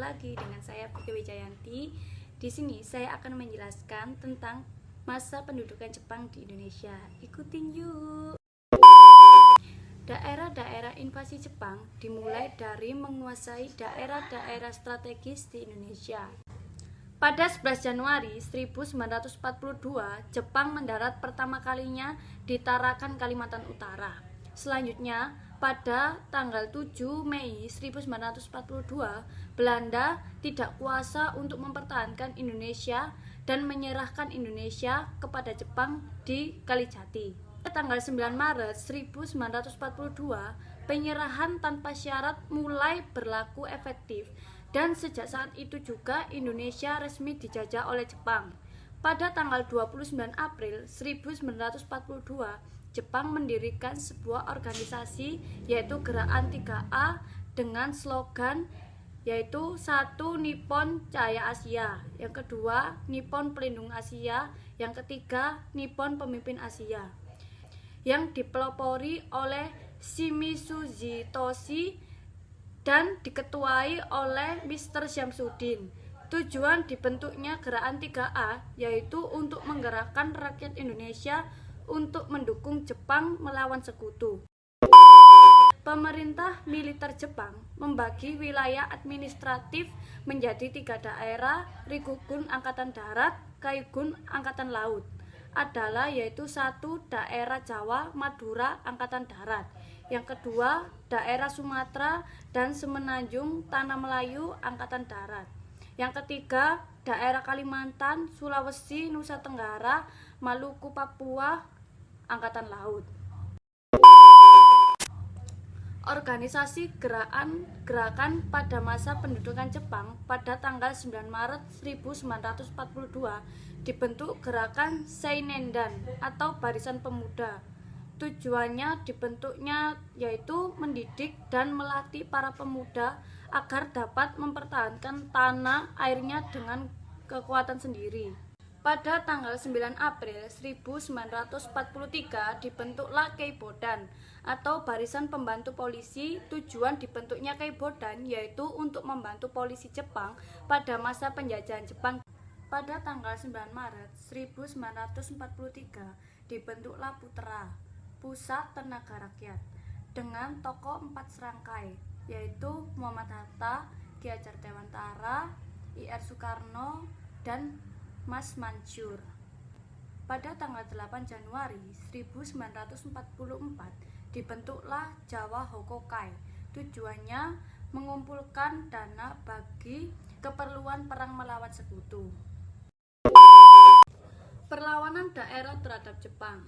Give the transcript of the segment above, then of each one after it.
lagi dengan saya Putri Wijayanti. Di sini saya akan menjelaskan tentang masa pendudukan Jepang di Indonesia. Ikutin yuk. Daerah-daerah invasi Jepang dimulai dari menguasai daerah-daerah strategis di Indonesia. Pada 11 Januari 1942, Jepang mendarat pertama kalinya di Tarakan, Kalimantan Utara. Selanjutnya, pada tanggal 7 Mei 1942, Belanda tidak kuasa untuk mempertahankan Indonesia dan menyerahkan Indonesia kepada Jepang di Kalijati. Pada tanggal 9 Maret 1942, penyerahan tanpa syarat mulai berlaku efektif, dan sejak saat itu juga Indonesia resmi dijajah oleh Jepang. Pada tanggal 29 April 1942, Jepang mendirikan sebuah organisasi yaitu Gerakan 3A dengan slogan yaitu satu Nippon Cahaya Asia, yang kedua Nippon Pelindung Asia, yang ketiga Nippon Pemimpin Asia, yang dipelopori oleh Shimizu Toshi dan diketuai oleh Mr. Syamsuddin. Tujuan dibentuknya Gerakan 3A yaitu untuk menggerakkan rakyat Indonesia untuk mendukung Jepang melawan sekutu. Pemerintah militer Jepang membagi wilayah administratif menjadi 3 daerah. Rikugun Angkatan Darat, Kaigun Angkatan Laut adalah yaitu 1 daerah Jawa Madura Angkatan Darat, yang kedua daerah Sumatera dan Semenanjung Tanah Melayu Angkatan Darat, yang ketiga daerah Kalimantan, Sulawesi, Nusa Tenggara, Maluku, Papua Angkatan Laut. Organisasi gerakan pada masa pendudukan Jepang pada tanggal 9 Maret 1942 dibentuk Gerakan Seinendan atau Barisan Pemuda. Tujuannya dibentuknya yaitu mendidik dan melatih para pemuda agar dapat mempertahankan tanah airnya dengan kekuatan sendiri. Pada tanggal 9 April 1943 dibentuklah Keibodan atau Barisan Pembantu Polisi. Tujuan dibentuknya Keibodan yaitu untuk membantu polisi Jepang pada masa penjajahan Jepang. Pada tanggal 9 Maret 1943 dibentuklah Putra, Pusat Tenaga Rakyat, dengan tokoh 4 serangkai yaitu Muhammad Hatta, Ki Hajar Dewantara, Ir Soekarno, dan Mas Mansur. Pada tanggal 8 Januari 1944 dibentuklah Jawa Hokokai. Tujuannya mengumpulkan dana bagi keperluan perang melawan sekutu. Perlawanan daerah terhadap Jepang.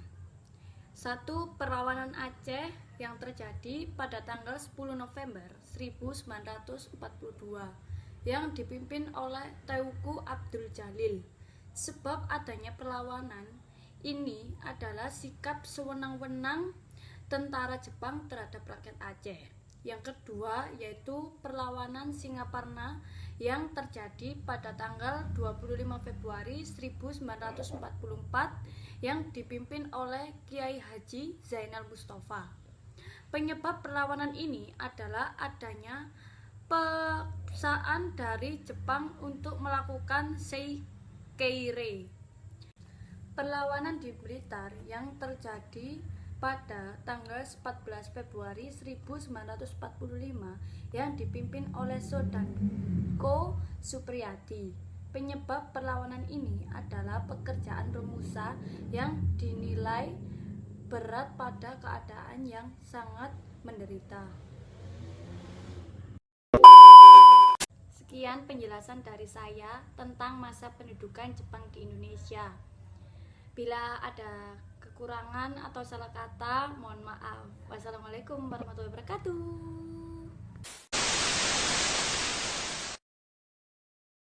1. Perlawanan Aceh yang terjadi pada tanggal 10 November 1942 yang dipimpin oleh Teuku Abdul Jalil. Sebab adanya perlawanan ini adalah sikap sewenang-wenang tentara Jepang terhadap rakyat Aceh. Yang kedua yaitu perlawanan Singaparna yang terjadi pada tanggal 25 Februari 1944 yang dipimpin oleh Kiai Haji Zainal Mustafa. Penyebab perlawanan ini adalah adanya paksaan dari Jepang untuk melakukan Seikeire. Perlawanan di Blitar yang terjadi pada tanggal 14 Februari 1945 yang dipimpin oleh Soedanko Supriyadi. Penyebab perlawanan ini adalah pekerjaan Romusa yang dinilai berat pada keadaan yang sangat menderita. Sekian penjelasan dari saya tentang masa pendudukan Jepang di Indonesia. Bila ada kekurangan atau salah kata, mohon maaf. Wassalamualaikum warahmatullahi wabarakatuh.